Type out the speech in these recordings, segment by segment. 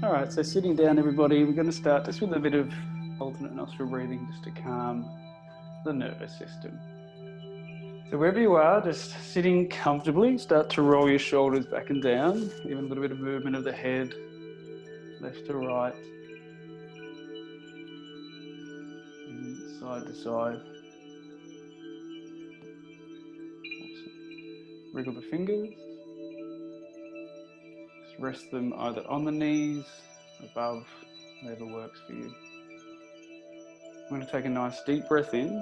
All right, so sitting down, everybody, we're going to start just with a bit of alternate nostril breathing just to calm the nervous system. So wherever you are, just sitting comfortably, start to roll your shoulders back and down, even a little bit of movement of the head, left to right, and side to side. Awesome. Wriggle the fingers. Just rest them either on the knees, above, whatever works for you. I'm going to take a nice deep breath in,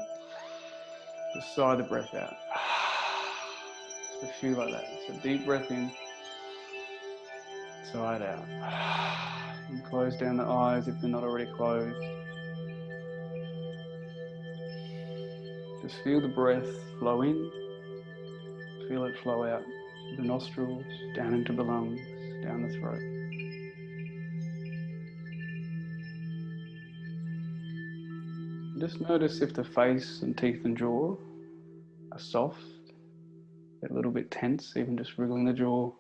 just sigh the breath out. Just a few like that. So deep breath in, sigh it out. And close down the eyes if they're not already closed. Just feel the breath flow in, feel it flow out through the nostrils, down into the lungs, down the throat. Just notice if the face and teeth and jaw are soft, a little bit tense, even just wriggling the jaw.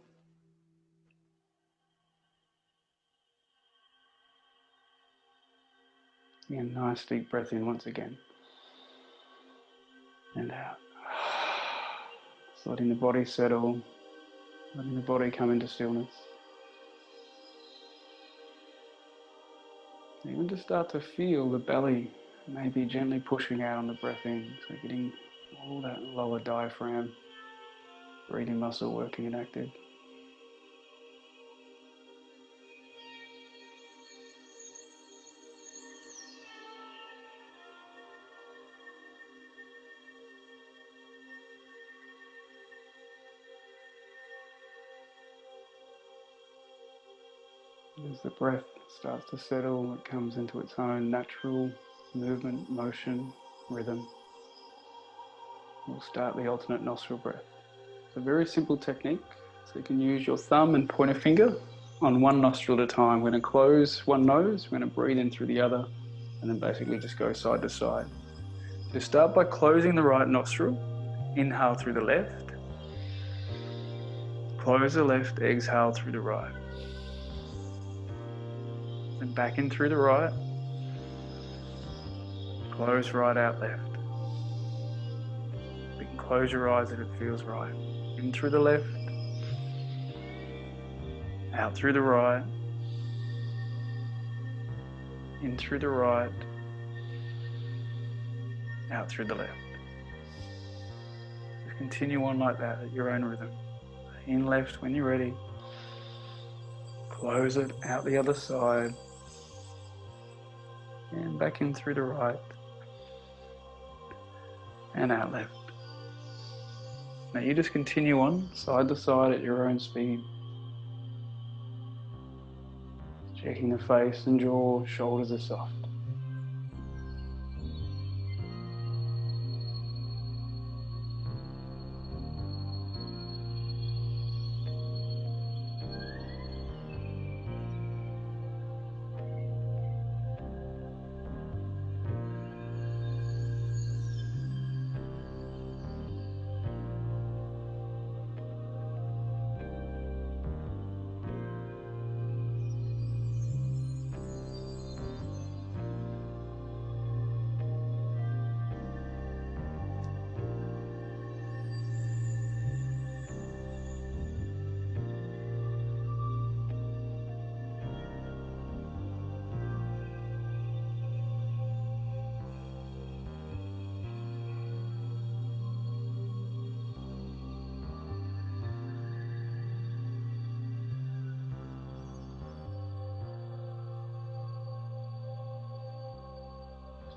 Again, nice deep breath in once again. And out. Just letting the body settle, letting the body come into stillness. Even just start to feel the belly maybe gently pushing out on the breath in, so getting all that lower diaphragm, breathing muscle working and active. As the breath starts to settle, it comes into its own natural movement, motion, rhythm. We'll start the alternate nostril breath. It's a very simple technique, so you can use your thumb and pointer finger on one nostril at a time. We're going to close one nose, we're going to breathe in through the other, and then basically just go side to side. So start by closing the right nostril, inhale through the left, close the left, exhale through the right. Then back in through the right, close right out left. You can close your eyes if it feels right. In through the left, out through the right, in through the right, out through the left. Just continue on like that at your own rhythm. In left when you're ready. Close it out the other side. And back in through the right. And out left. Now you just continue on side to side at your own speed. Checking the face and jaw, shoulders are soft.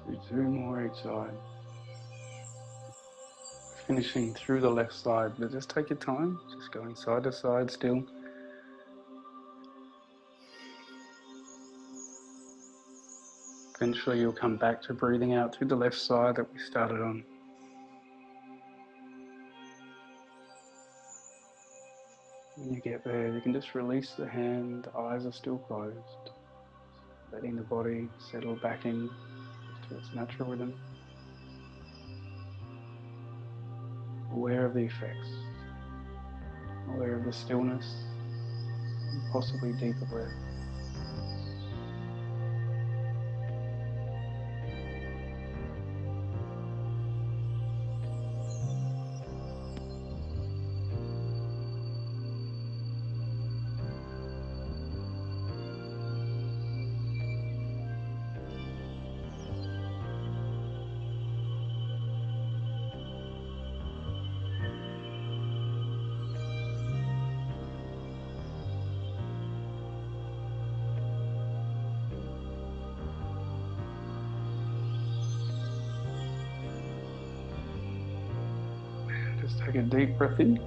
Do two more each side. Finishing through the left side, but just take your time, just going side to side still. Eventually you'll come back to breathing out through the left side that we started on. When you get there, you can just release the hand, the eyes are still closed, letting the body settle back in to its natural rhythm. Aware of the effects, aware of the stillness, and possibly deeper breath. Just take a deep breath in.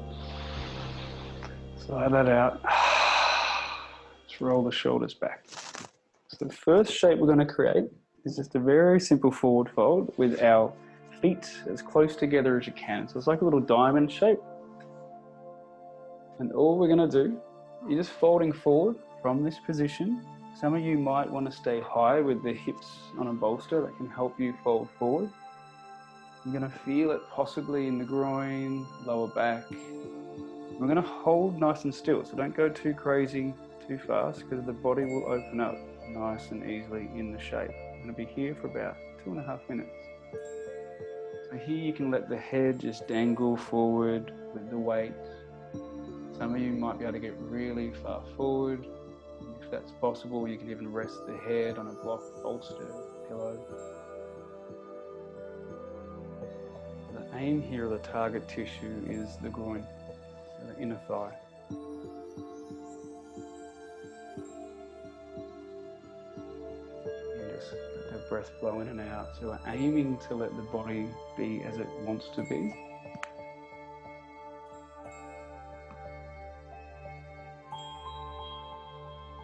Sigh that out. Just roll the shoulders back. So the first shape we're going to create is just a very simple forward fold with our feet as close together as you can. So it's like a little diamond shape. And all we're going to do is just folding forward from this position. Some of you might want to stay high with the hips on a bolster. That can help you fold forward. You're going to feel it possibly in the groin, lower back. We're going to hold nice and still, so don't go too crazy, too fast, because the body will open up nice and easily in the shape. I'm going to be here for about 2.5 minutes. So here you can let the head just dangle forward with the weight. Some of you might be able to get really far forward. If that's possible, you can even rest the head on a block, bolster, pillow. The aim here of the target tissue is the groin, so the inner thigh. And just let the breath flow in and out. So we're aiming to let the body be as it wants to be.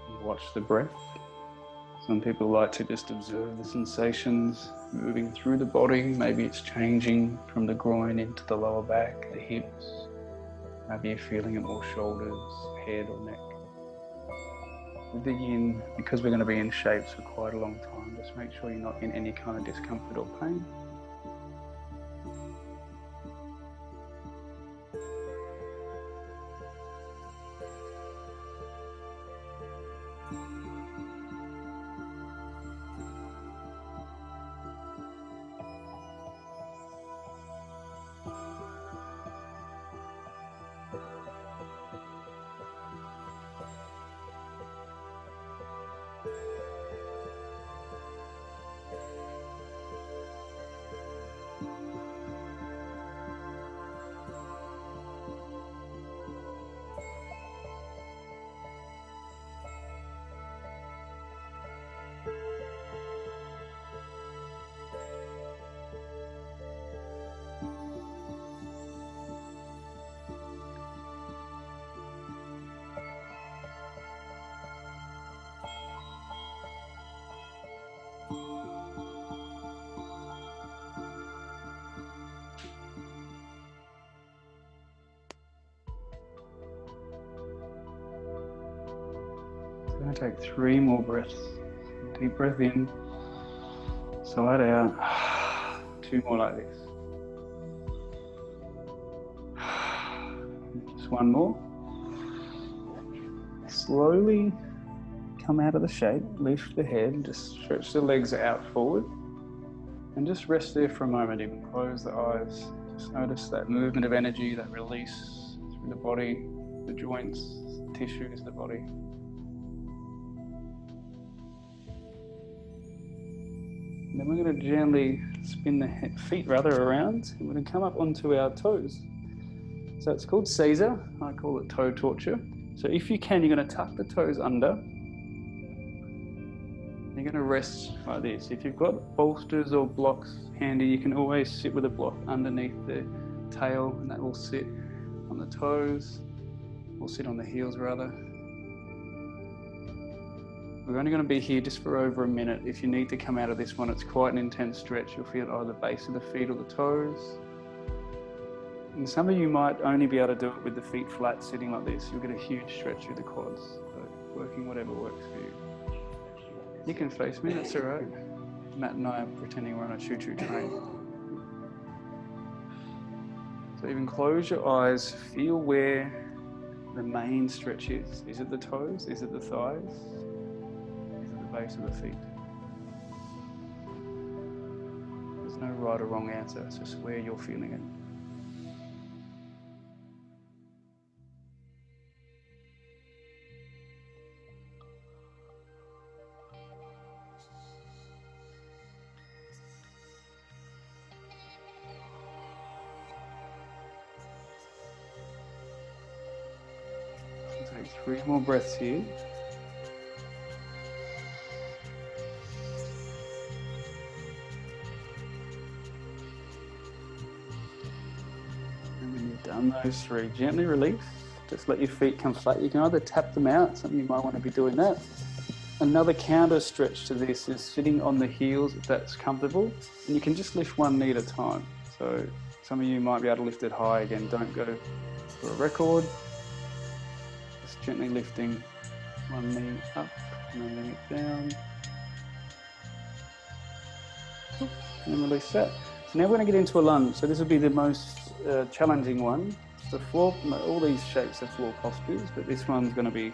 And watch the breath. Some people like to just observe the sensations moving through the body. Maybe it's changing from the groin into the lower back, the hips. Maybe you're feeling it more shoulders, head or neck. With the yin, because we're going to be in shapes for quite a long time, just make sure you're not in any kind of discomfort or pain. I'm going to take 3 more breaths. Deep breath in, sigh it out. 2 more like this. Just 1 more. Slowly come out of the shape, lift the head, just stretch the legs out forward. And just rest there for a moment, even close the eyes. Just notice that movement of energy, that release through the body, the joints, the tissues, the body. And then we're going to gently spin the feet around, and we're going to come up onto our toes. So it's called Caesar. I call it toe torture. So if you can, you're going to tuck the toes under. You're going to rest like this. If you've got bolsters or blocks handy, you can always sit with a block underneath the tail, and that will sit on the toes, or sit on the heels rather. We're only going to be here just for over a minute. If you need to come out of this one, it's quite an intense stretch. You'll feel it either the base of the feet or the toes. And some of you might only be able to do it with the feet flat, sitting like this. You'll get a huge stretch through the quads. So working whatever works for you. You can face me, that's all right. Matt and I are pretending we're on a choo-choo train. So even close your eyes, feel where the main stretch is. Is it the toes? Is it the thighs? Is it the base of the feet? There's no right or wrong answer, it's just where you're feeling it. Take 3 more breaths here. And when you're You've done those 3. Gently release. Just let your feet come flat. You can either tap them out, some of you might want to be doing that. Another counter stretch to this is sitting on the heels if that's comfortable. And you can just lift one knee at a time. So some of you might be able to lift it high again. Don't go for a record. Just gently lifting one knee up and then letting it down. And then release that. So now we're going to get into a lunge. So this will be the most challenging one. The floor, all these shapes are floor postures, but this one's going to be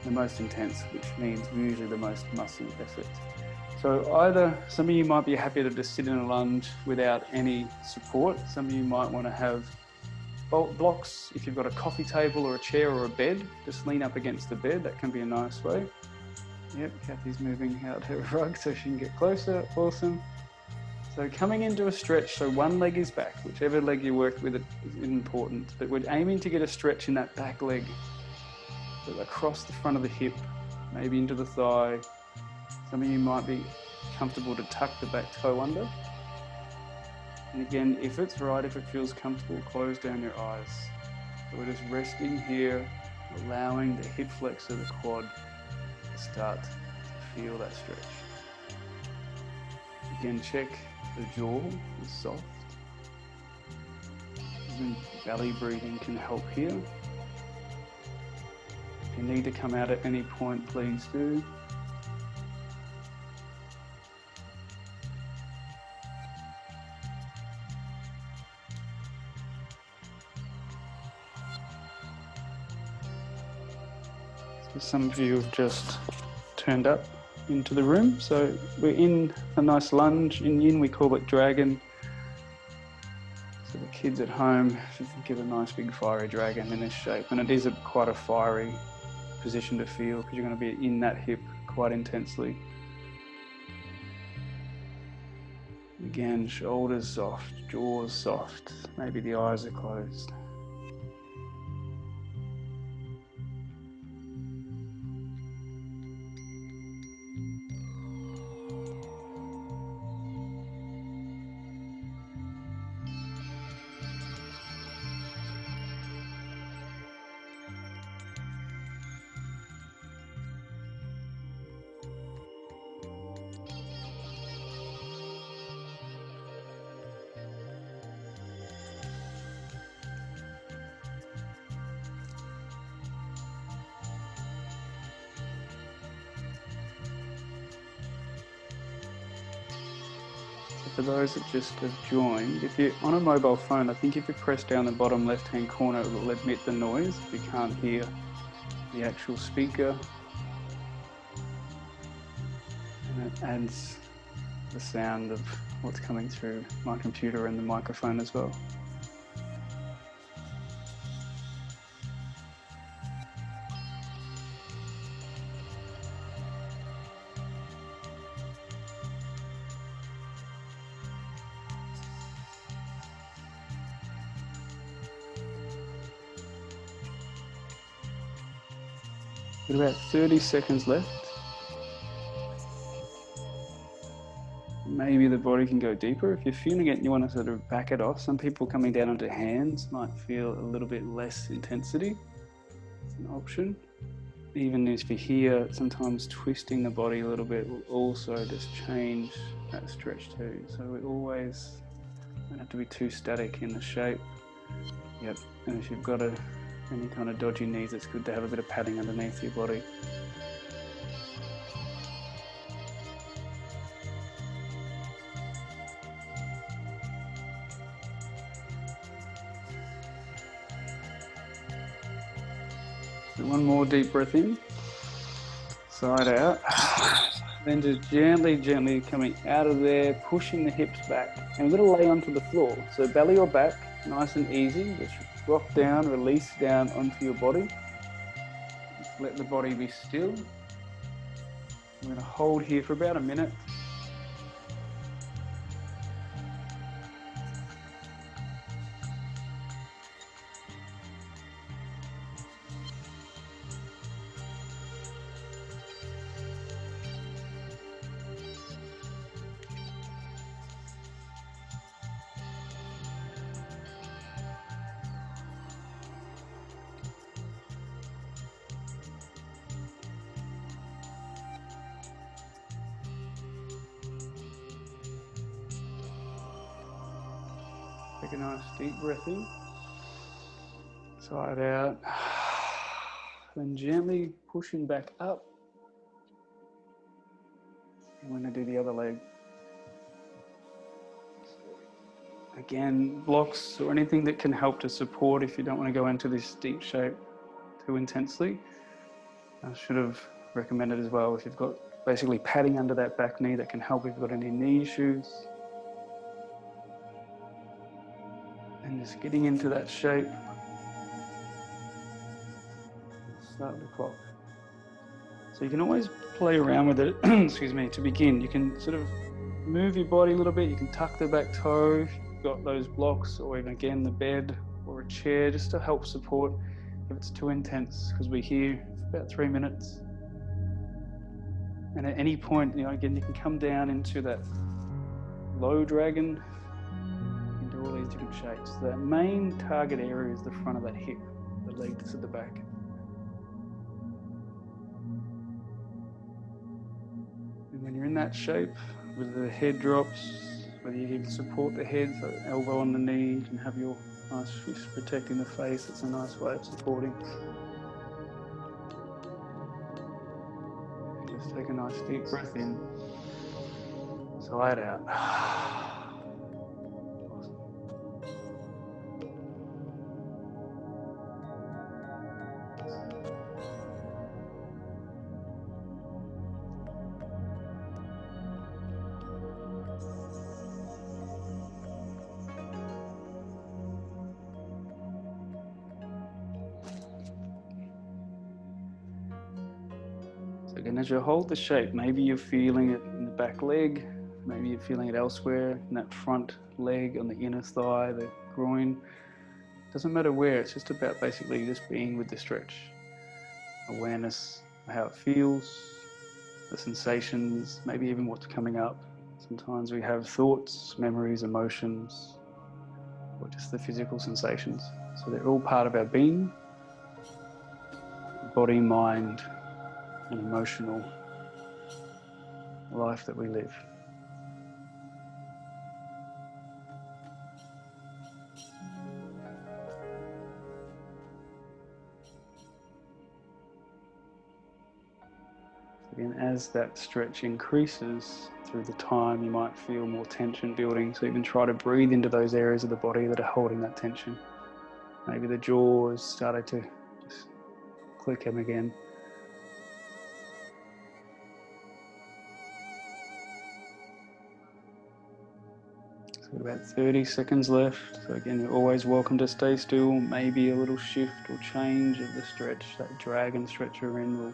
the most intense, which means usually the most muscle effort. So either some of you might be happy to just sit in a lunge without any support. Some of you might want to have bolt blocks. If you've got a coffee table or a chair or a bed, just lean up against the bed. That can be a nice way. Yep, Kathy's moving out her rug so she can get closer. Awesome. So coming into a stretch, so one leg is back, whichever leg you work with is important, but we're aiming to get a stretch in that back leg, so across the front of the hip, maybe into the thigh. Some of you might be comfortable to tuck the back toe under. And again, if it's right, if it feels comfortable, close down your eyes. So we're just resting here, allowing the hip flexor, the quad, to start to feel that stretch. Again, check the jaw is soft. Even belly breathing can help here. If you need to come out at any point, please do. So some of you have just turned up into the room. So we're in a nice lunge. In Yin, we call it dragon. So the kids at home, if you think of a nice big fiery dragon in this shape, and it is quite a fiery position to feel because you're going to be in that hip quite intensely. Again, shoulders soft, jaws soft, maybe the eyes are closed. For those that just have joined, if you're on a mobile phone, I think if you press down the bottom left-hand corner, it will emit the noise if you can't hear the actual speaker. And it adds the sound of what's coming through my computer and the microphone as well. Got about 30 seconds left. Maybe the body can go deeper. If you're feeling it and you want to sort of back it off, some people coming down onto hands might feel a little bit less intensity. It's an option. Even if you're here, sometimes twisting the body a little bit will also just change that stretch too. So we always don't have to be too static in the shape. Yep, and if you've got any kind of dodgy knees, it's good to have a bit of padding underneath your body. So one more deep breath in, side out. Then just gently, gently coming out of there, pushing the hips back. And we're going to lay onto the floor. So belly or back, nice and easy. Just rock down, release down onto your body. Just let the body be still. I'm going to hold here for about a minute. Take a nice deep breath in. Sigh it out. Then gently pushing back up. I'm going to do the other leg. Again, blocks or anything that can help to support if you don't want to go into this deep shape too intensely. I should have recommended as well, if you've got basically padding under that back knee, that can help if you've got any knee issues. And just getting into that shape. Start the clock. So you can always play around with it, excuse me, to begin. You can sort of move your body a little bit. You can tuck the back toe if you've got those blocks, or even again the bed or a chair, just to help support if it's too intense, because we're here for about 3 minutes. And at any point, again, you can come down into that low dragon, into all these different shapes. The main target area is the front of that hip, the leg that's at the back. And when you're in that shape, with the head drops, whether you can support the head, so elbow on the knee, you can have your nice fist protecting the face. It's a nice way of supporting. Just take a nice deep breath in, sigh it out. So again, as you hold the shape, maybe you're feeling it in the back leg, maybe you're feeling it elsewhere in that front leg, on the inner thigh, the groin. Doesn't matter where, it's just about basically just being with the stretch. Awareness of how it feels, the sensations, maybe even what's coming up. Sometimes we have thoughts, memories, emotions, or just the physical sensations. So they're all part of our being, body, mind, and emotional life that we live. Again, as that stretch increases through the time, you might feel more tension building. So even try to breathe into those areas of the body that are holding that tension. Maybe the jaw has started to just click in again. So about 30 seconds left. So again, you're always welcome to stay still. Maybe a little shift or change of the stretch. That dragon stretch you're in will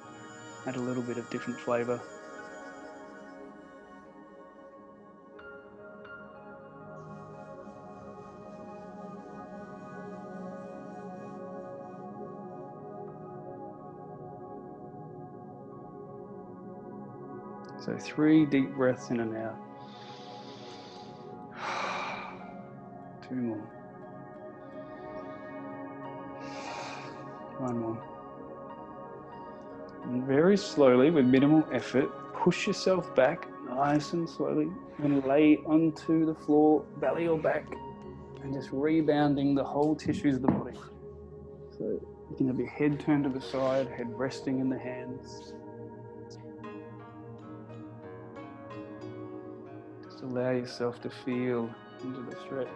add a little bit of different flavour. So 3 deep breaths in and out. 2 more. 1 more. And very slowly, with minimal effort, push yourself back nice and slowly. You're going to lay onto the floor, belly or back, and just rebounding the whole tissues of the body. So you can have your head turned to the side, head resting in the hands. Just allow yourself to feel into the stretch.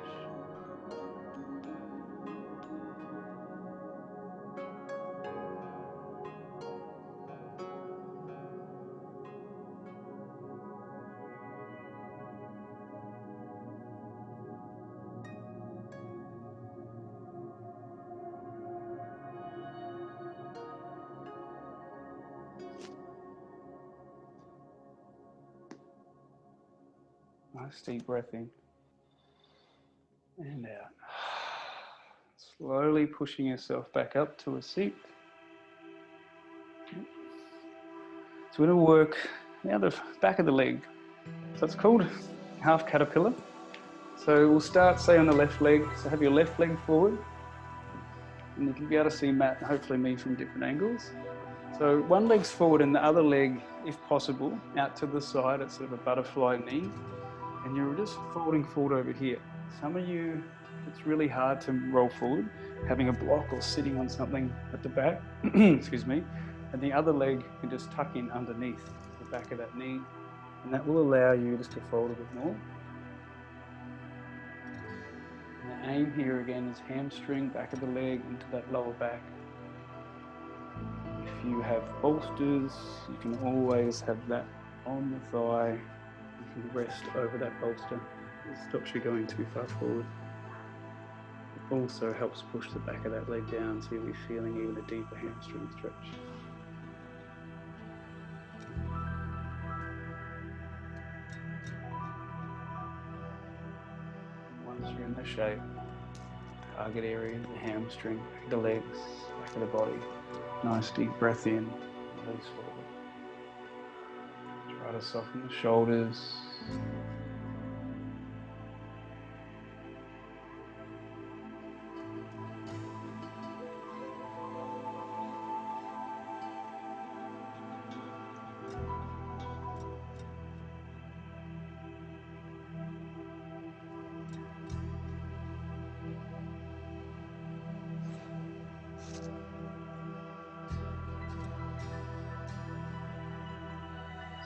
Nice deep breath in and out. Slowly pushing yourself back up to a seat. So we're going to work now the back of the leg. So it's called half caterpillar. So we'll start, say, on the left leg. So have your left leg forward. And you'll be able to see Matt, hopefully me, from different angles. So one leg's forward and the other leg, if possible, out to the side. It's sort of a butterfly knee. And you're just folding forward over here. Some of you it's really hard to roll forward, having a block or sitting on something at the back, excuse me, and the other leg can just tuck in underneath the back of that knee, and that will allow you just to fold a bit more. And the aim here again is hamstring, back of the leg into that lower back. If you have bolsters, you can always have that on the thigh. You can rest over that bolster. It stops you going too far forward. It also helps push the back of that leg down, so you'll be feeling even a deeper hamstring stretch. Once you're in the shape, target area, the hamstring, the legs, back of the body. Nice deep breath in, release forward. Try to soften the shoulders.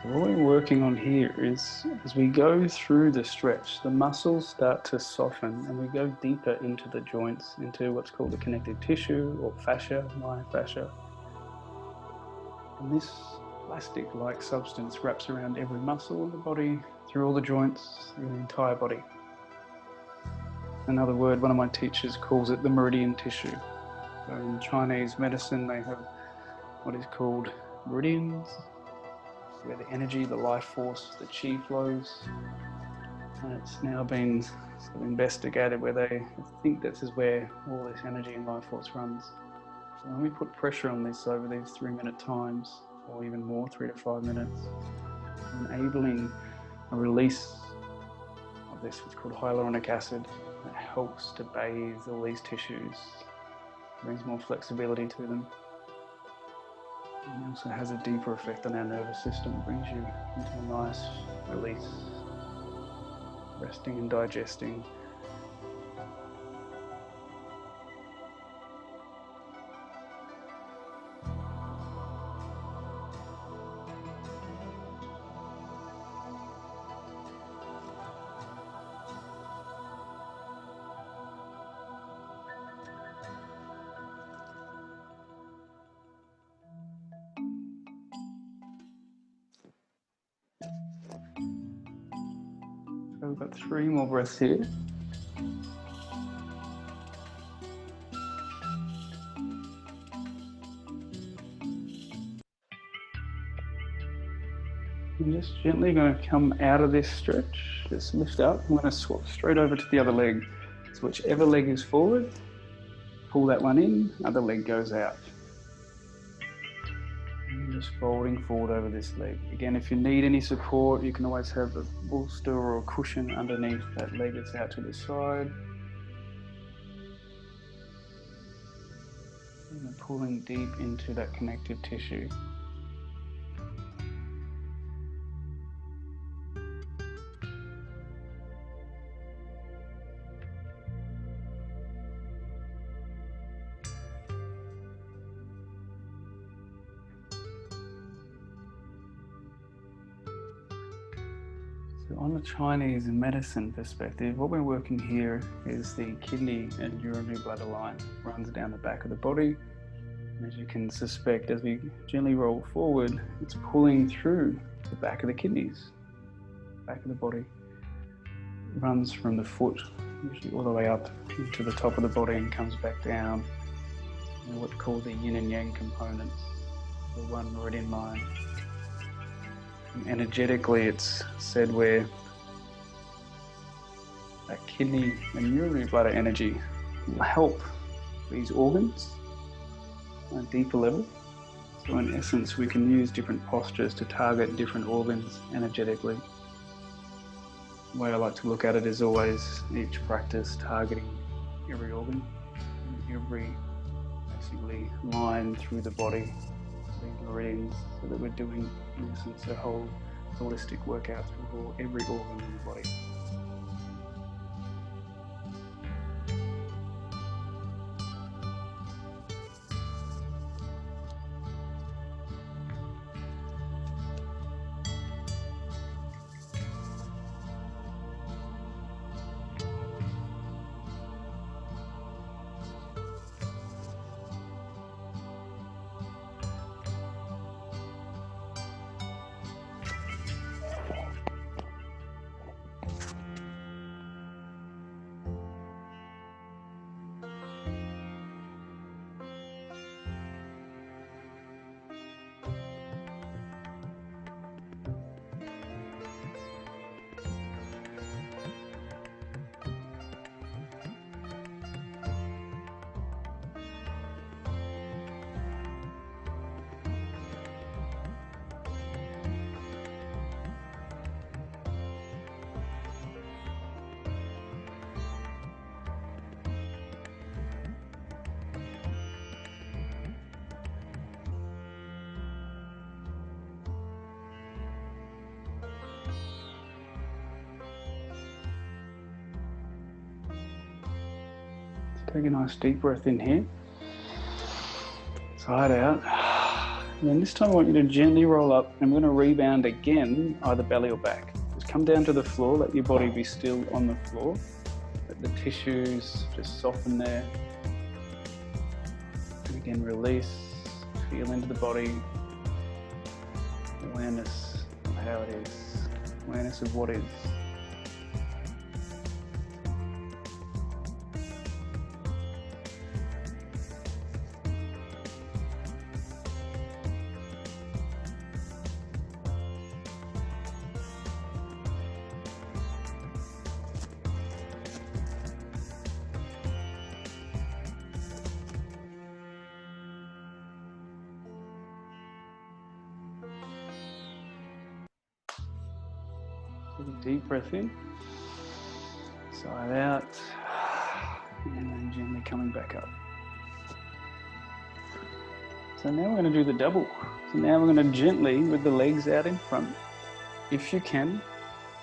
So what we're working on here is, as we go through the stretch, the muscles start to soften and we go deeper into the joints, into what's called the connective tissue or fascia, myofascia. And this plastic-like substance wraps around every muscle in the body, through all the joints, through the entire body. Another word, one of my teachers calls it the meridian tissue. So in Chinese medicine, they have what is called meridians, where the energy, the life force, the chi flows. And it's now been sort of investigated where they think this is where all this energy and life force runs. So when we put pressure on this over these 3-minute times, or even more, 3 to 5 minutes, enabling a release of this, what's called hyaluronic acid, that helps to bathe all these tissues, brings more flexibility to them. It also has a deeper effect on our nervous system, brings you into a nice release, resting and digesting. So we've got 3 more breaths here. I'm just gently going to come out of this stretch, just lift up. I'm going to swap straight over to the other leg. So whichever leg is forward, pull that one in, other leg goes out. And just folding forward over this leg. Again, if you need any support, you can always have a bolster or a cushion underneath that leg that's out to the side. And pulling deep into that connective tissue. So on the Chinese medicine perspective, what we're working here is the kidney and urinary bladder line runs down the back of the body. And as you can suspect, as we gently roll forward, it's pulling through the back of the kidneys, back of the body. It runs from the foot, usually all the way up into the top of the body and comes back down. And what's called the yin and yang components, the one meridian line. And energetically, it's said where that kidney and urinary bladder energy will help these organs on a deeper level. So in essence, we can use different postures to target different organs energetically. The way I like to look at it is always each practice targeting every organ, every basically line through the body, these meridians, so that we're doing, in essence, a whole holistic workout through every organ in the body. Take a nice deep breath in here. Side out. And then this time I want you to gently roll up. I'm going to rebound again, either belly or back. Just come down to the floor, let your body be still on the floor. Let the tissues just soften there. And again, release, feel into the body. Awareness of how it is. Awareness of what is. Take a deep breath in, side out, and then gently coming back up. So now we're going to do the double. So now we're going to gently, with the legs out in front, if you can,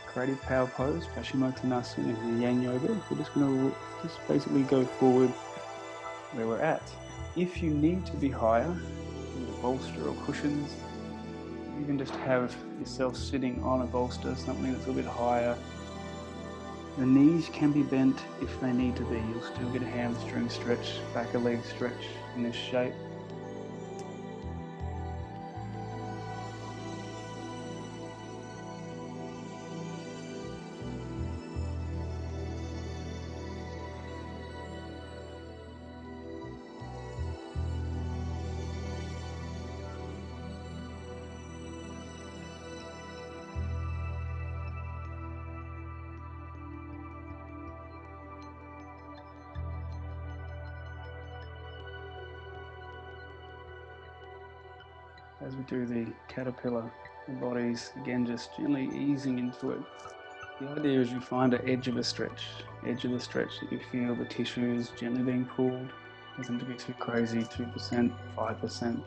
creative power pose, Paschimottanasana in Yin Yoga. We're just going to basically go forward where we're at. If you need to be higher, with a bolster or cushions, you can just have yourself sitting on a bolster, something that's a little bit higher. The knees can be bent if they need to be. You'll still get a hamstring stretch, back of leg stretch in this shape. As we do the caterpillar, the body's again just gently easing into it. The idea is you find an edge of a stretch, edge of the stretch that you feel the tissues gently being pulled. Doesn't have to be too crazy, 2%, 5%.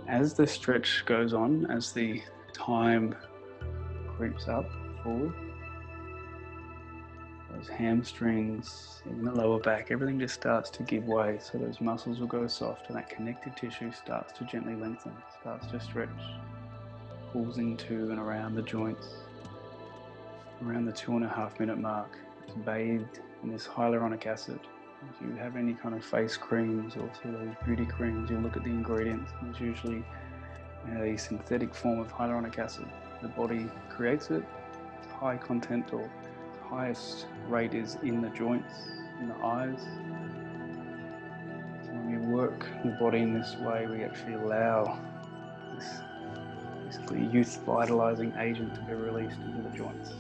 As the stretch goes on, as the time creeps up forward, those hamstrings, even the lower back, everything just starts to give way. So those muscles will go soft and that connective tissue starts to gently lengthen, starts to stretch, pulls into and around the joints. Around the 2.5 minute mark, it's bathed in this hyaluronic acid. If you have any kind of face creams or sort of those beauty creams, you'll look at the ingredients. There's usually a synthetic form of hyaluronic acid. The body creates it. It's high content, or highest rate is in the joints, in the eyes. So when we work the body in this way, we actually allow this basically youth vitalizing agent to be released into the joints.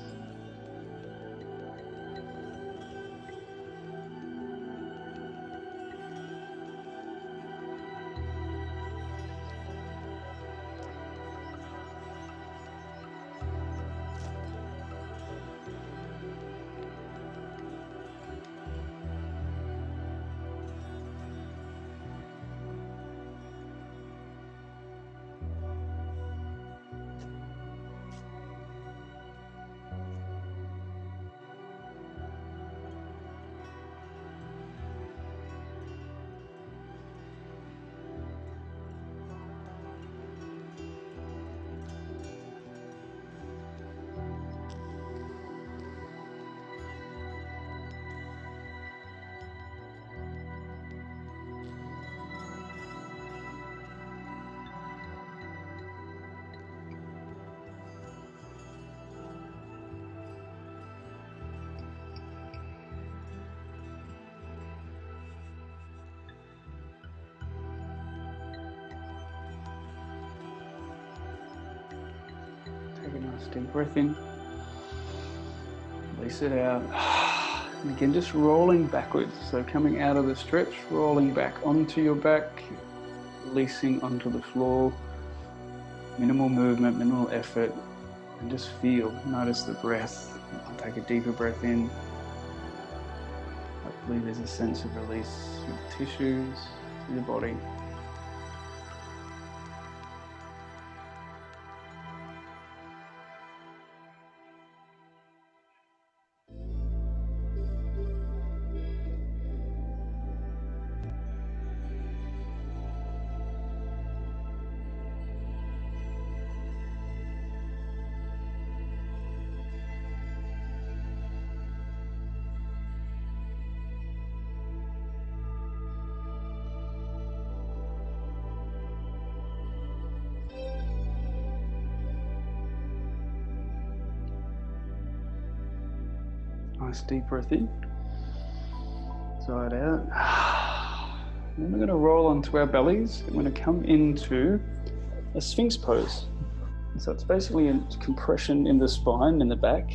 Take a nice deep breath in, release it out, and again just rolling backwards. So coming out of the stretch, rolling back onto your back, releasing onto the floor. Minimal movement, minimal effort, and just feel, notice the breath. I'll take a deeper breath in. Hopefully there's a sense of release through the tissues, through the body. Nice deep breath in. Side out. Then we're going to roll onto our bellies. We're going to come into a Sphinx pose. So it's basically a compression in the spine, in the back.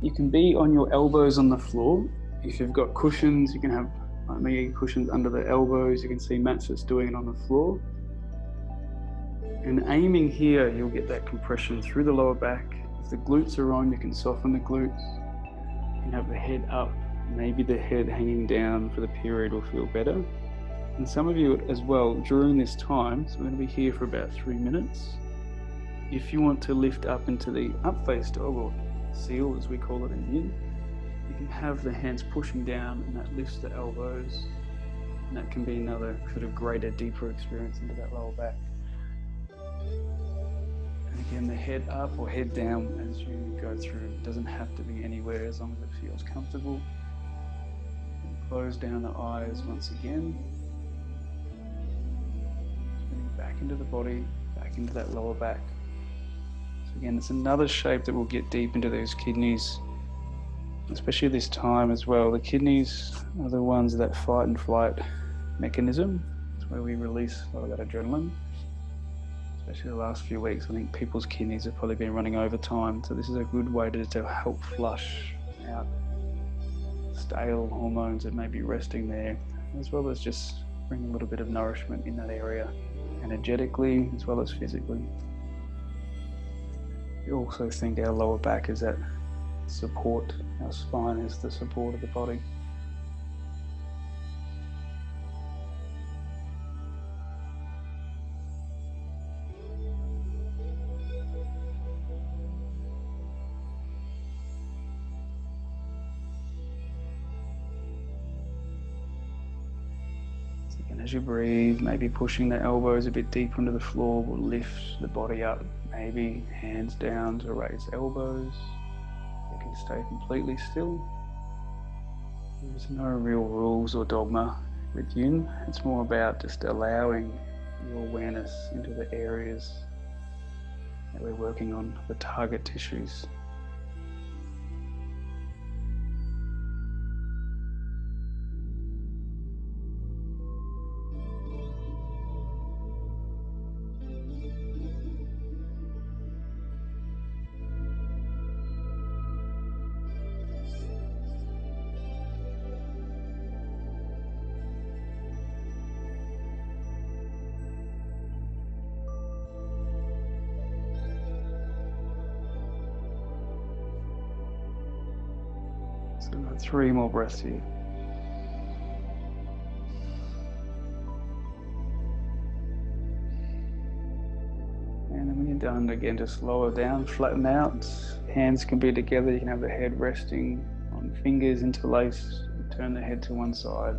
You can be on your elbows on the floor. If you've got cushions, you can have, like me, cushions under the elbows. You can see Matt's just doing it on the floor. And aiming here, you'll get that compression through the lower back. If the glutes are on, you can soften the glutes. You can have the head up, maybe the head hanging down for the period will feel better. And some of you as well, during this time, so we're going to be here for about 3 minutes. If you want to lift up into the up face dog, or seal as we call it in Yin, you can have the hands pushing down and that lifts the elbows. And that can be another sort of greater, deeper experience into that lower back. And again, the head up or head down as you go through. It doesn't have to be anywhere as long as it feels comfortable. And close down the eyes once again. Spinning back into the body, back into that lower back. So again, it's another shape that will get deep into those kidneys, especially this time as well. The kidneys are the ones that fight and flight mechanism. It's where we release a lot of that adrenaline. Especially the last few weeks, I think people's kidneys have probably been running over time. So this is a good way to help flush out stale hormones that may be resting there, as well as just bring a little bit of nourishment in that area, energetically as well as physically. We also think our lower back is that support. Our spine is the support of the body. And as you breathe, maybe pushing the elbows a bit deeper into the floor will lift the body up. Maybe hands down to raise elbows. You can stay completely still. There's no real rules or dogma with Yin. It's more about just allowing your awareness into the areas that we're working on, the target tissues. So we've got 3 more breaths here. And then when you're done, again, just lower down, flatten out. Hands can be together. You can have the head resting on fingers interlaced. Turn the head to one side.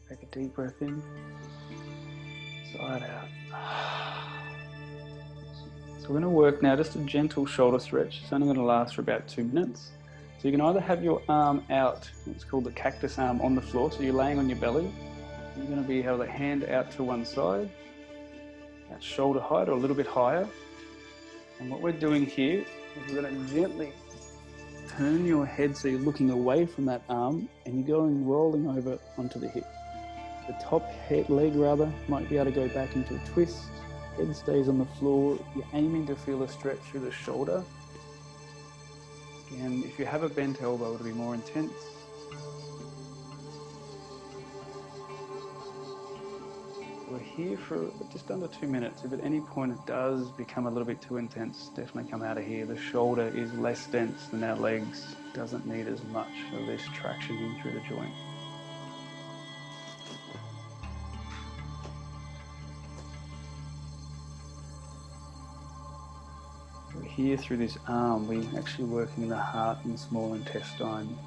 Take a deep breath in, side out. So we're going to work now just a gentle shoulder stretch. It's only going to last for about 2 minutes. So you can either have your arm out, it's called the cactus arm, on the floor, so you're laying on your belly. You're going to be able to hand out to one side, at shoulder height or a little bit higher. And what we're doing here is we're going to gently turn your head so you're looking away from that arm and you're going rolling over onto the hip. The top leg might be able to go back into a twist. Head stays on the floor. You're aiming to feel a stretch through the shoulder. Again, if you have a bent elbow, it'll be more intense. We're here for just under 2 minutes. If at any point it does become a little bit too intense, definitely come out of here. The shoulder is less dense than our legs. Doesn't need as much of this traction in through the joint. Here through this arm, we're actually working the heart and small intestine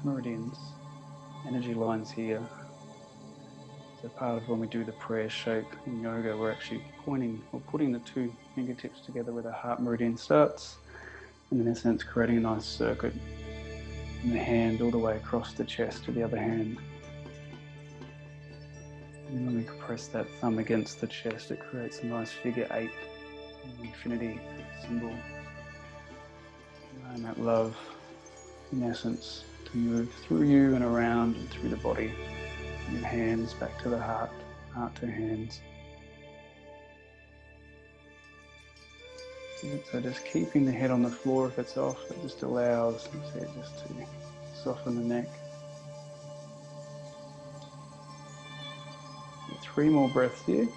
meridians, energy lines here. So part of when we do the prayer shape in yoga, we're actually pointing or putting the two fingertips together where the heart meridian starts, and in a sense creating a nice circuit from the hand all the way across the chest to the other hand. And then when we press that thumb against the chest, it creates a nice figure 8, an infinity symbol. And that love, in essence, to move through you and around and through the body. Your hands back to the heart, heart to hands. So just keeping the head on the floor if it's off, it just allows, see it just to soften the neck. 3 more breaths here.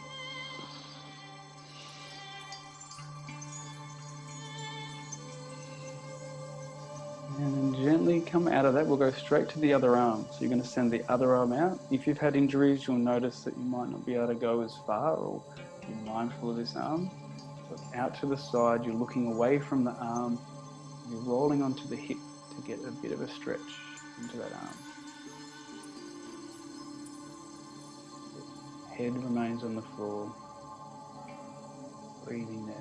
And then gently come out of that. We'll go straight to the other arm. So you're going to send the other arm out. If you've had injuries, you'll notice that you might not be able to go as far, or be mindful of this arm. So it's out to the side, you're looking away from the arm, you're rolling onto the hip to get a bit of a stretch into that arm. Head remains on the floor, breathing there.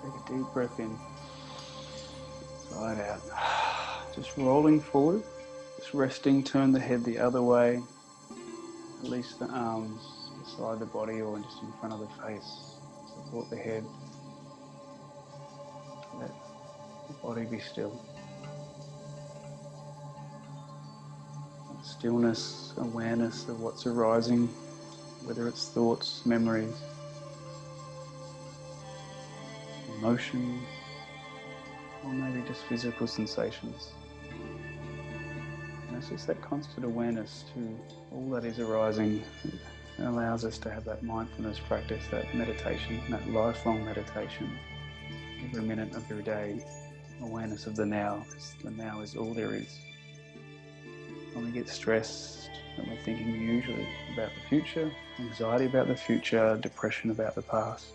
Take a deep breath in, side out. Just rolling forward, just resting, turn the head the other way. Release the arms beside the body or just in front of the face. Support the head. Let the body be still. Stillness, awareness of what's arising, whether it's thoughts, memories, emotions, or maybe just physical sensations. And it's just that constant awareness to all that is arising that allows us to have that mindfulness practice, that meditation, that lifelong meditation, every minute of every day, awareness of the now, because the now is all there is. When we get stressed and we're thinking usually about the future, anxiety about the future, depression about the past,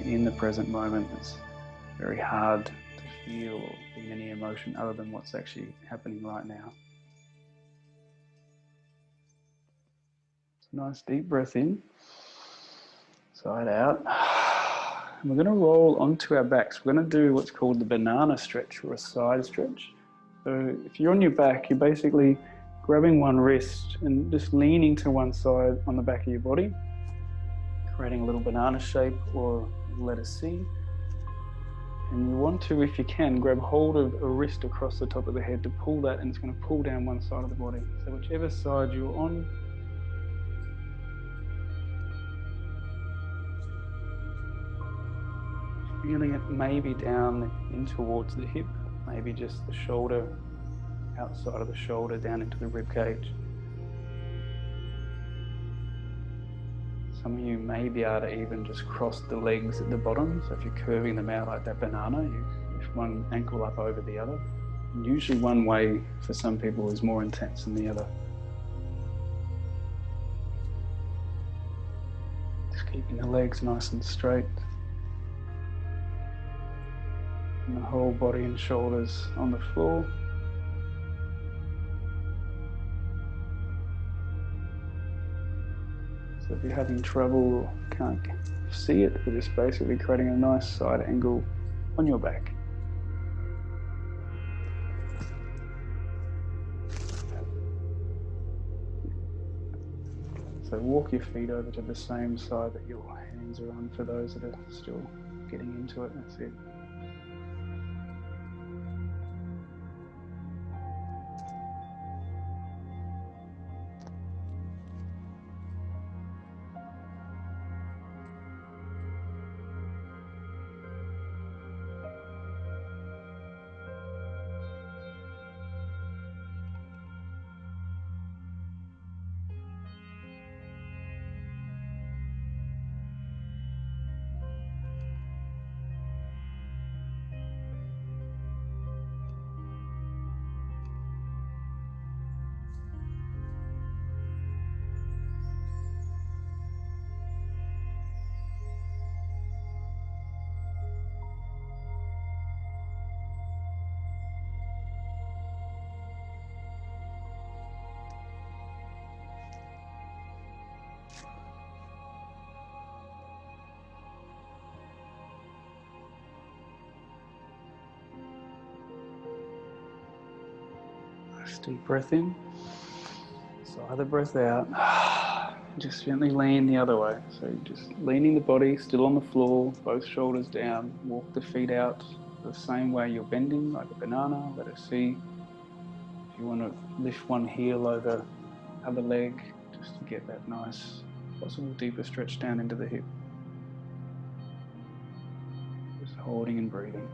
in the present moment, it's very hard to feel or be any emotion other than what's actually happening right now. So nice deep breath in, side out. And we're going to roll onto our backs. We're going to do what's called the banana stretch, or a side stretch. So if you're on your back, you're basically grabbing one wrist and just leaning to one side on the back of your body, creating a little banana shape or letter C. And you want to, if you can, grab hold of a wrist across the top of the head to pull that, and it's going to pull down one side of the body. So whichever side you're on, feeling it maybe down in towards the hip, maybe just the shoulder, outside of the shoulder, down into the rib cage. Some of you may be able to even just cross the legs at the bottom. So if you're curving them out like that banana, you lift one ankle up over the other. And usually one way for some people is more intense than the other. Just keeping the legs nice and straight. And the whole body and shoulders on the floor. So if you're having trouble or can't see it, we're just basically creating a nice side angle on your back. So walk your feet over to the same side that your hands are on for those that are still getting into it. That's it. Next deep breath in. Sigh the breath out. Just gently lean the other way. So just leaning the body still on the floor, both shoulders down. Walk the feet out the same way you're bending, like a banana. Let it see. If you want to lift one heel over the other leg, just to get that nice, possible deeper stretch down into the hip. Just holding and breathing.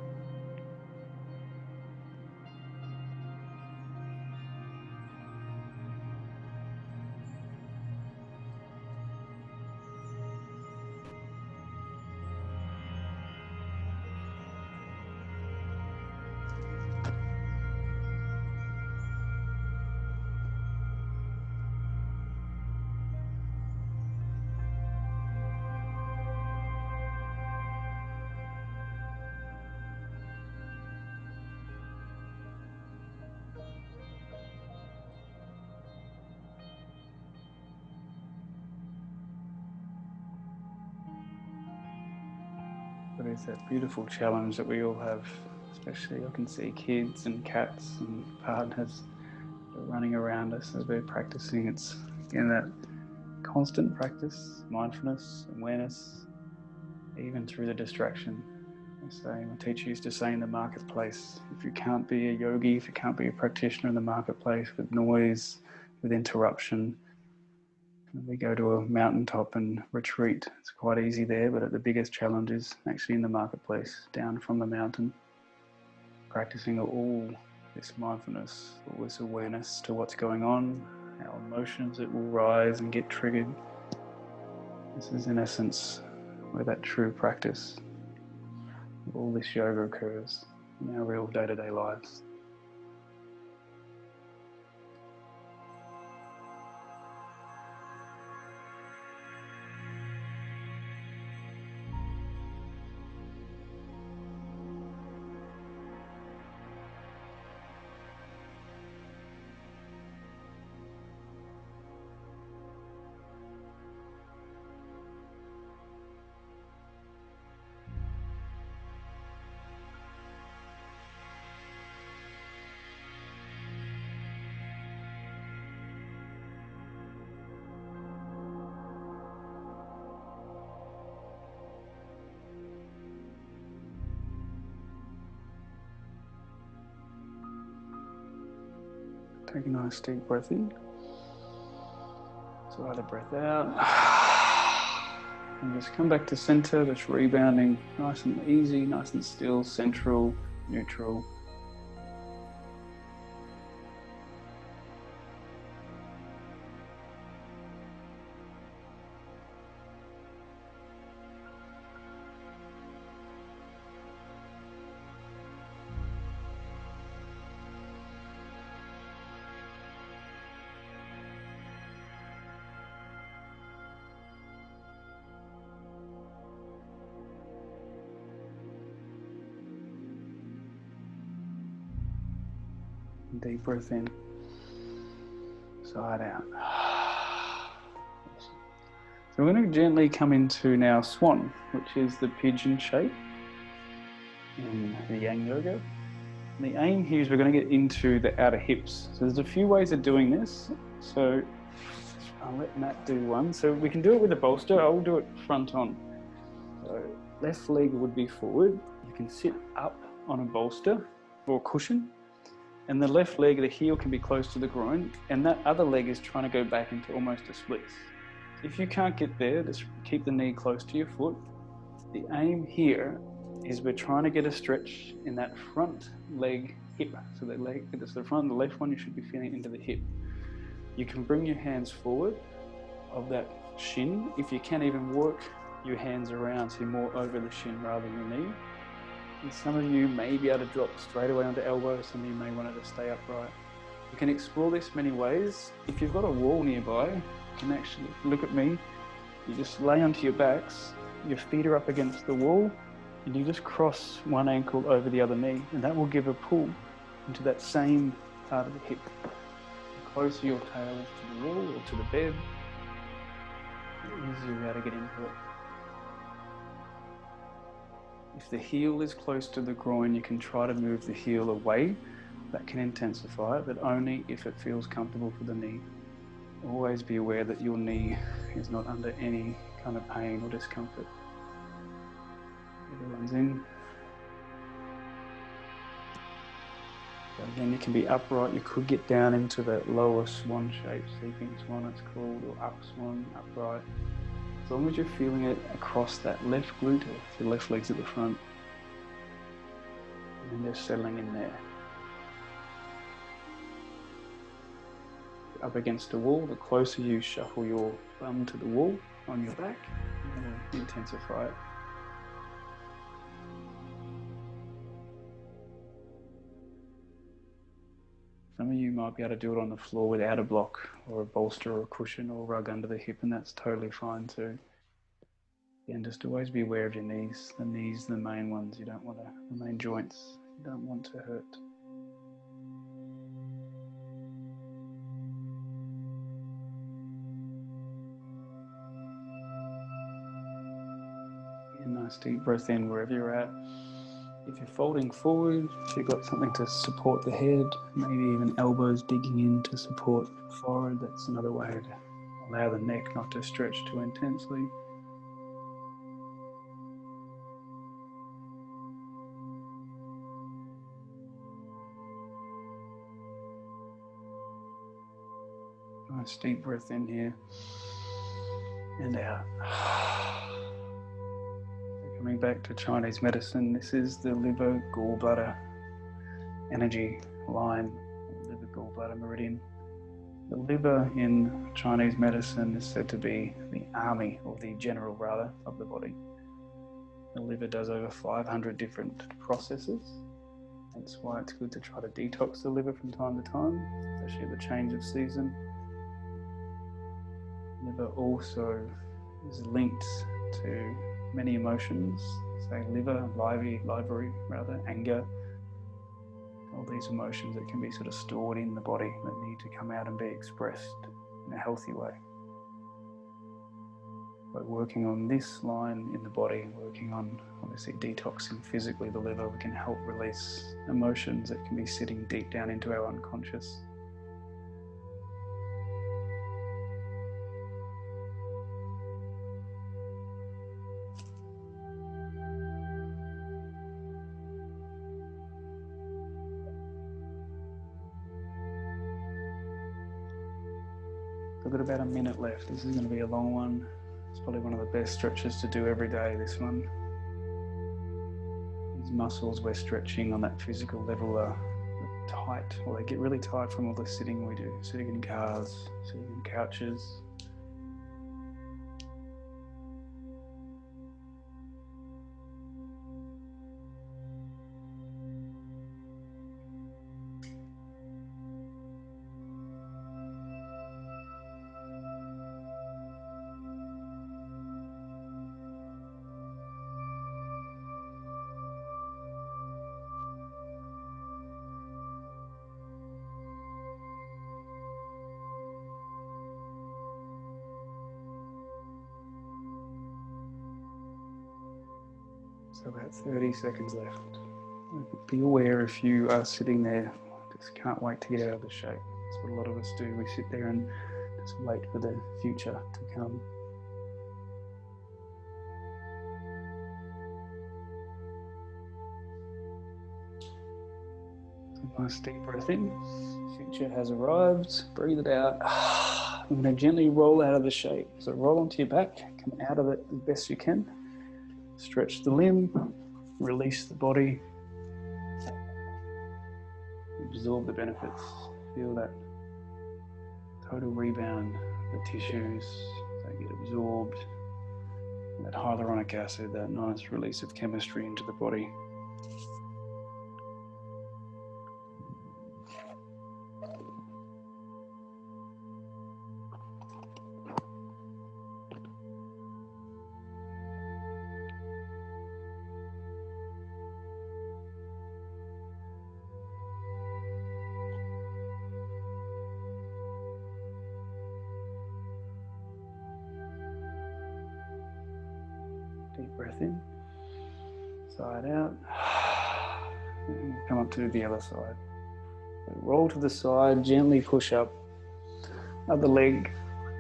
But it's that beautiful challenge that we all have, especially I can see kids and cats and partners running around us as we're practicing. It's again that constant practice, mindfulness, awareness, even through the distraction. My teacher used to say in the marketplace, if you can't be a yogi, if you can't be a practitioner in the marketplace with noise, with interruption, we go to a mountaintop and retreat. It's quite easy there, but the biggest challenge is actually in the marketplace, down from the mountain, practicing all this mindfulness, all this awareness to what's going on, our emotions that will rise and get triggered. This is in essence where that true practice of all this yoga occurs in our real day-to-day lives. Take a nice deep breath in. Sigh the breath out. And just come back to center, just rebounding nice and easy, nice and still, central, neutral. Deep breath in, sigh it out. So we're going to gently come into now Swan, which is the pigeon shape in the Yin Yoga. And the aim here is we're going to get into the outer hips. So there's a few ways of doing this. So I'll let Matt do one. So we can do it with a bolster. I'll do it front on. So left leg would be forward. You can sit up on a bolster or cushion. And the left leg, the heel can be close to the groin, and that other leg is trying to go back into almost a splits. If you can't get there, just keep the knee close to your foot. The aim here is we're trying to get a stretch in that front leg hip. So the leg, that's the front, the left one, you should be feeling into the hip. You can bring your hands forward of that shin. If you can, even work your hands around so you're more over the shin rather than the knee. And some of you may be able to drop straight away onto elbow, some of you may want it to stay upright. You can explore this many ways. If you've got a wall nearby, you can actually look at me. You just lay onto your backs, your feet are up against the wall, and you just cross one ankle over the other knee, and that will give a pull into that same part of the hip. The closer your tail is to the wall or to the bed, the easier you're able to get into it. If the heel is close to the groin, you can try to move the heel away that can intensify it, but only if it feels comfortable for the knee. Always be aware that your knee is not under any kind of pain or discomfort. Everyone's in. So again, you can be upright. You could get down into that lower swan shape, sleeping swan it's called, or up swan, upright. As long as you're feeling it across that left glute, or if your left leg's at the front, and then just settling in there. Up against the wall, the closer you shuffle your bum to the wall on your back, it'll intensify it. Some of you might be able to do it on the floor without a block or a bolster or a cushion or a rug under the hip, and that's totally fine too. Again, just always be aware of your knees. The knees are the main ones. You don't want to, the main joints, you don't want to hurt. Nice deep breath in wherever you're at. If you're folding forward, if you've got something to support the head, maybe even elbows digging in to support the forehead, that's another way to allow the neck not to stretch too intensely. Nice deep breath in here and out. Coming back to Chinese medicine, this is the liver gallbladder energy line, liver gallbladder meridian. The liver in Chinese medicine is said to be the army, or the general rather, of the body. The liver does over 500 different processes. That's why it's good to try to detox the liver from time to time, especially at the change of season. Liver also is linked to many emotions, say livery rather, anger, all these emotions that can be sort of stored in the body that need to come out and be expressed in a healthy way. By working on this line in the body, working on obviously detoxing physically the liver, we can help release emotions that can be sitting deep down into our unconscious. I've got about a minute left. This is going to be a long one. It's probably one of the best stretches to do every day, this one. These muscles we're stretching on that physical level are tight, or they get really tight from all the sitting we do, sitting in cars, sitting in couches. So about 30 seconds left. Be aware if you are sitting there, just can't wait to get out of the shape. That's what a lot of us do. We sit there and just wait for the future to come. So nice deep breath in. Future has arrived. Breathe it out. I'm going to gently roll out of the shape. So roll onto your back, come out of it as best you can. Stretch the limb, release the body, absorb the benefits, feel that total rebound, the tissues, they get absorbed, that hyaluronic acid, that nice release of chemistry into the body. Deep breath in, side out, and we'll come up to the other side. Roll to the side, gently push up. Other leg.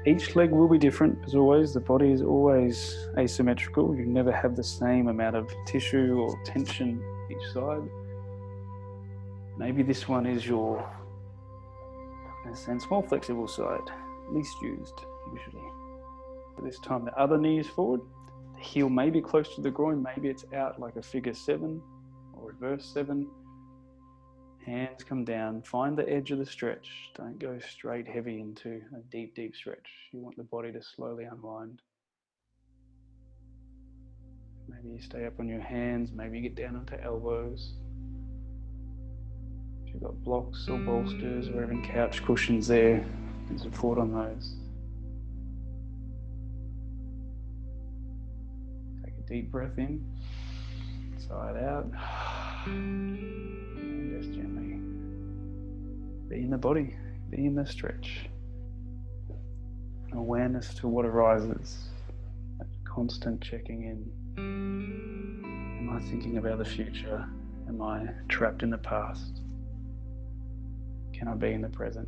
Each leg will be different, as always. The body is always asymmetrical. You never have the same amount of tissue or tension each side. Maybe this one is your, in a sense, more flexible side, least used usually. But this time the other knee is forward. The heel may be close to the groin, maybe it's out like a figure 7 or reverse 7. Hands come down, find the edge of the stretch. Don't go straight heavy into a deep, deep stretch. You want the body to slowly unwind. Maybe you stay up on your hands, maybe you get down onto elbows. If you've got blocks or bolsters or even couch cushions there, and support on those. Take a deep breath in, side out, and just gently be in the body, be in the stretch. Awareness to what arises, that constant checking in. Am I thinking about the future? Am I trapped in the past? Can I be in the present?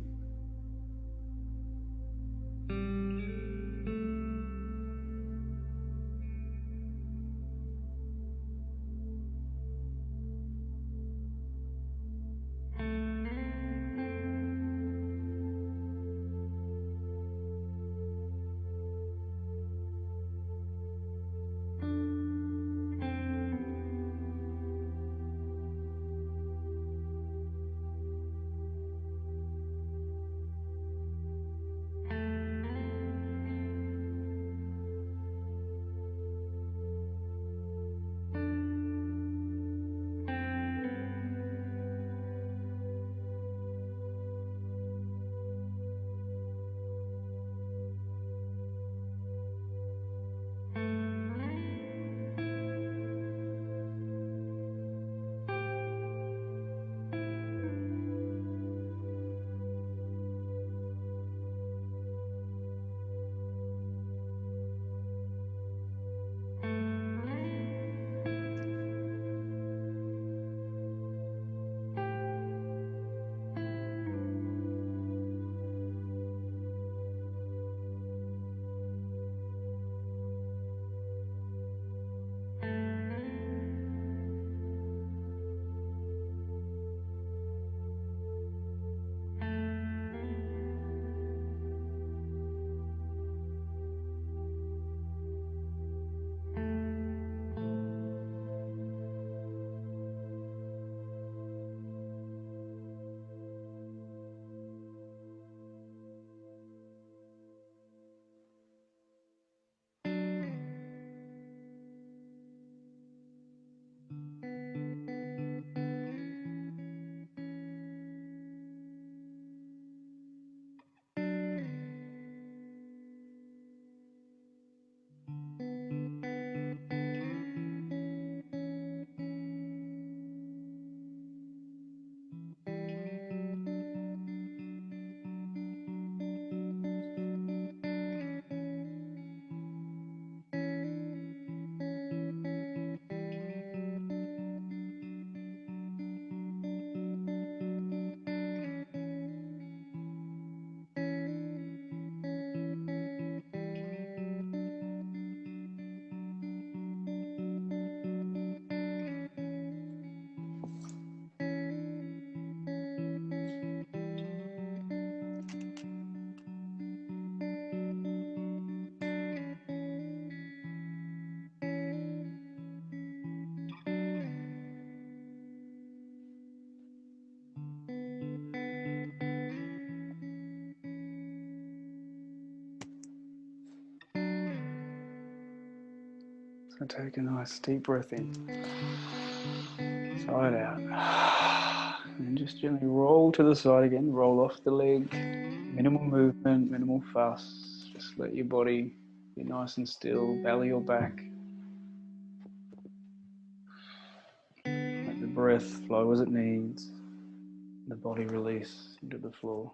So take a nice deep breath in, side out, and just gently roll to the side again, roll off the leg, minimal movement, minimal fuss, just let your body be nice and still, belly or back. Let the breath flow as it needs, the body release into the floor.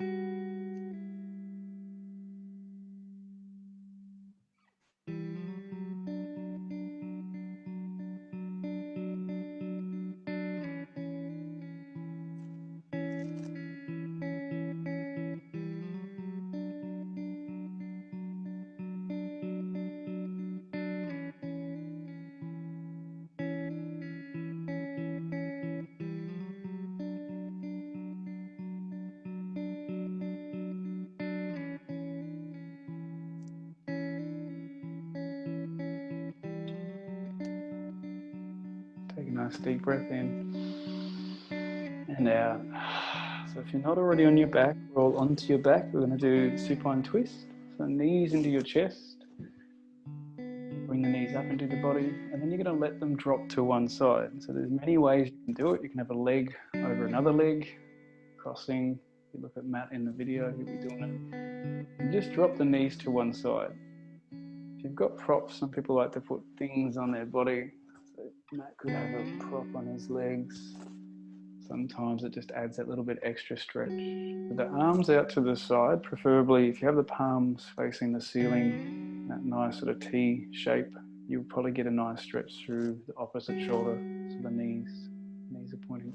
nice deep breath in and out. So if you're not already on your back, roll onto your back. We're going to do the supine twist. So knees into your chest. Bring the knees up into the body, and then you're going to let them drop to one side. So there's many ways you can do it. You can have a leg over another leg, crossing. If you look at Matt in the video, he'll be doing it. And just drop the knees to one side. If you've got props, some people like to put things on their body. So Matt could have a prop on his legs. Sometimes it just adds that little bit extra stretch. With the arms out to the side, preferably if you have the palms facing the ceiling, that nice sort of T shape, you'll probably get a nice stretch through the opposite shoulder, so the knees are pointing.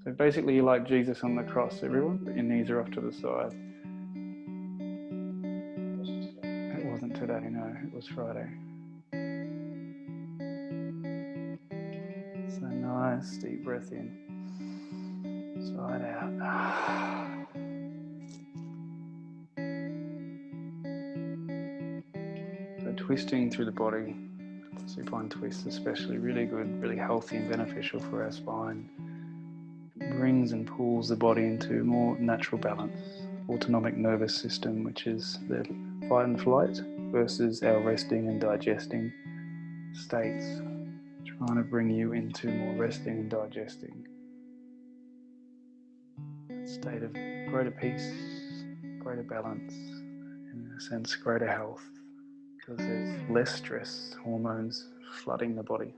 So basically you're like Jesus on the cross, everyone, but your knees are off to the side. It wasn't today, no, it was Friday. So nice deep breath in, side out. So twisting through the body, supine twist especially, really good, really healthy and beneficial for our spine. It brings and pulls the body into more natural balance. Autonomic nervous system, which is the fight and flight, versus our resting and digesting states. Trying to bring you into more resting and digesting. That state of greater peace, greater balance, and in a sense greater health, because there's less stress hormones flooding the body.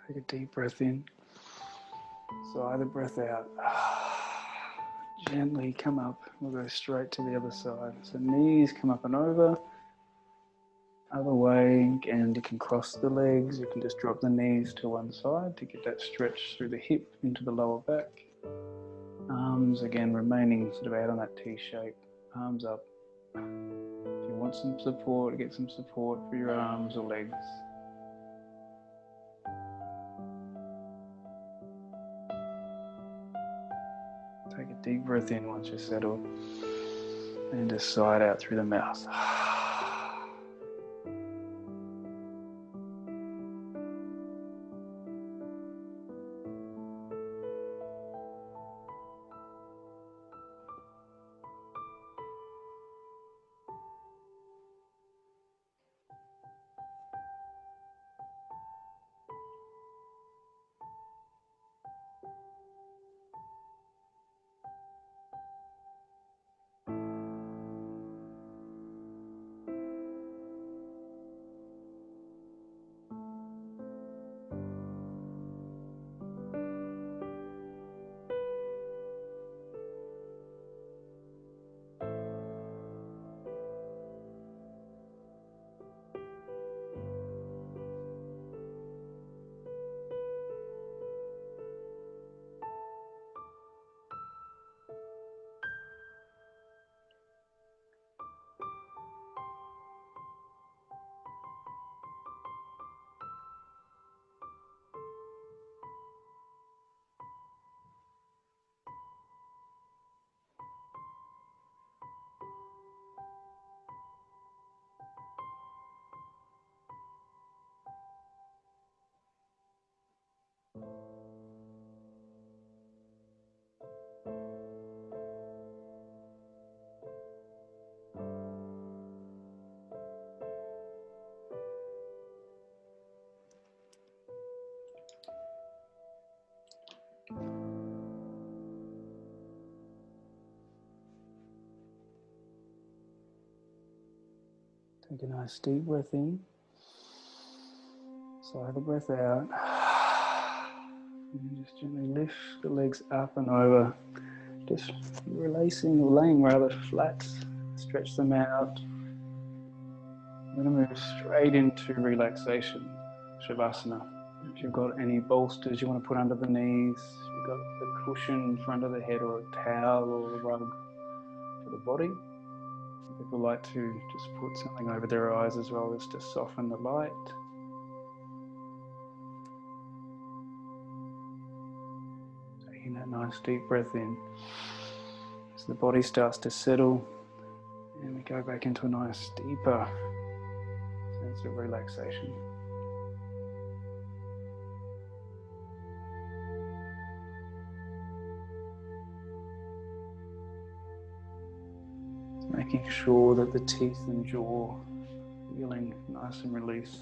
Take a deep breath in, sigh the breath out. Gently come up, we'll go straight to the other side. So knees come up and over, other way, and you can cross the legs, you can just drop the knees to one side to get that stretch through the hip into the lower back. Arms again remaining sort of out on that T shape, arms up. If you want some support, get some support for your arms or legs. Take a deep breath in once you're settled, and just sigh it out through the mouth. Take a nice deep breath in. Sigh the breath out. And just gently lift the legs up and over. Just releasing or laying rather flat. Stretch them out. I'm going to move straight into relaxation, Shavasana. If you've got any bolsters you want to put under the knees, you've got the cushion in front of the head or a towel or a rug for the body. People like to just put something over their eyes as well, just to soften the light. Taking that nice deep breath in. As the body starts to settle, and we go back into a nice deeper sense of relaxation. Making sure that the teeth and jaw feeling nice and released.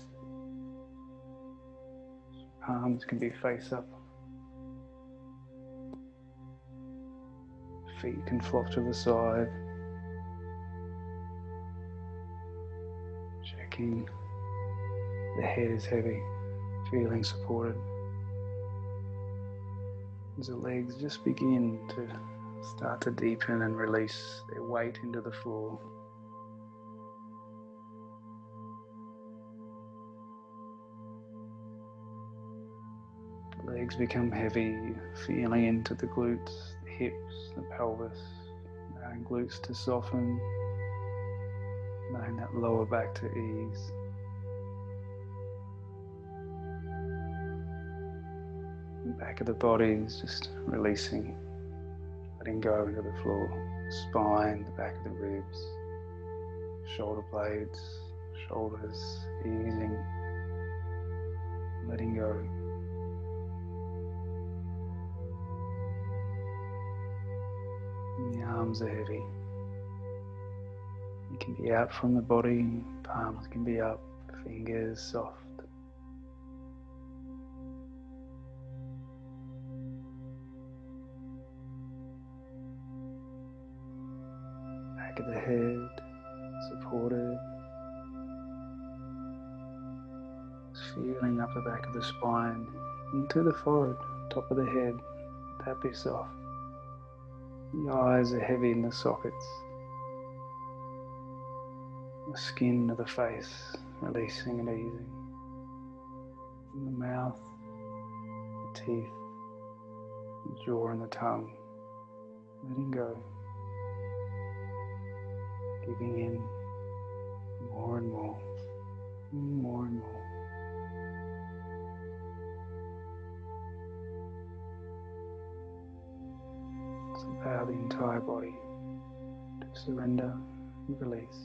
Palms can be face up. Feet can flop to the side. Checking the head is heavy, feeling supported. As the legs just begin to start to deepen and release their weight into the floor. The legs become heavy, feeling into the glutes, the hips, the pelvis, allowing glutes to soften, allowing that lower back to ease. The back of the body is just releasing, letting go into the floor. Spine, the back of the ribs, shoulder blades, shoulders easing, letting go. And the arms are heavy. You can be out from the body, palms can be up, fingers soft. Back of the head, supported. Feeling up the back of the spine, into the forehead, top of the head, that be soft. The eyes are heavy in the sockets. The skin of the face, releasing and easing. And the mouth, the teeth, the jaw and the tongue, letting go. Giving in more and more, more and more. So allow the entire body to surrender and release.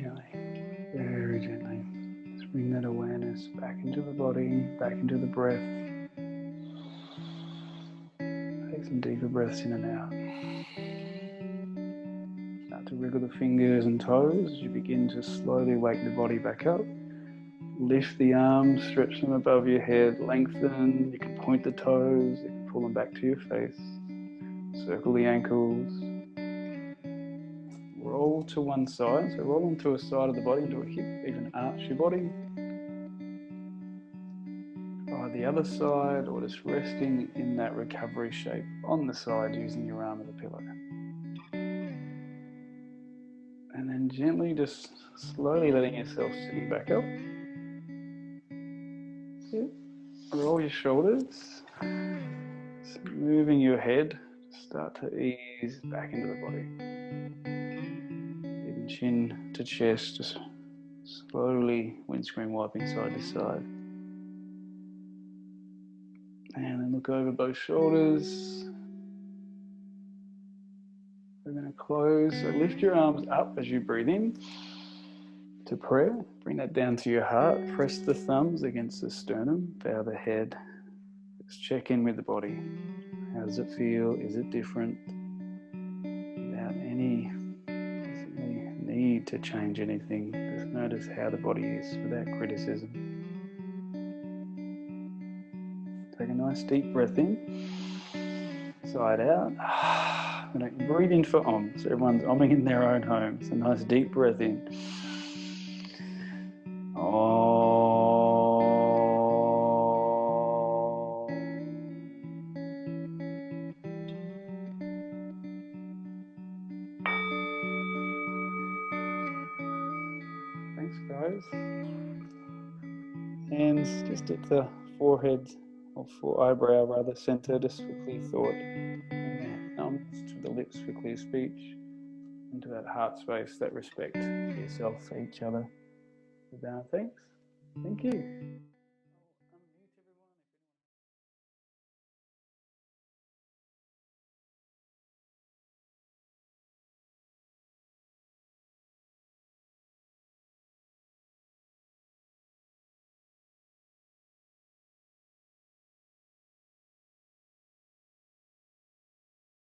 very gently. Just bring that awareness back into the body, back into the breath. Take some deeper breaths in and out. Start to wriggle the fingers and toes as you begin to slowly wake the body back up. Lift the arms, stretch them above your head, lengthen. You can point the toes, you can pull them back to your face. Circle the ankles. Roll to one side, so roll onto a side of the body, into a hip, even arch your body. Try the other side, or just resting in that recovery shape on the side using your arm as a pillow. And then gently, just slowly letting yourself sitting back up. Roll your shoulders, just moving your head, start to ease back into the body. Even chin to chest, just slowly windscreen wiping side to side. And then look over both shoulders. We're going to close, so lift your arms up as you breathe in to prayer. Bring that down to your heart. Press the thumbs against the sternum. Bow the head. Just check in with the body. How does it feel? Is it different? Without any need to change anything. Just notice how the body is without criticism. Take a nice deep breath in. Side out. Breathe in for Om. So everyone's Omming in their own home. So nice deep breath in. Thanks, guys. Hands just at the forehead, or eyebrow rather, center, just for clear thought. Thumbs to the lips for clear speech. Into that heart space, that respect for yourself, for each other. Thanks. Thank you.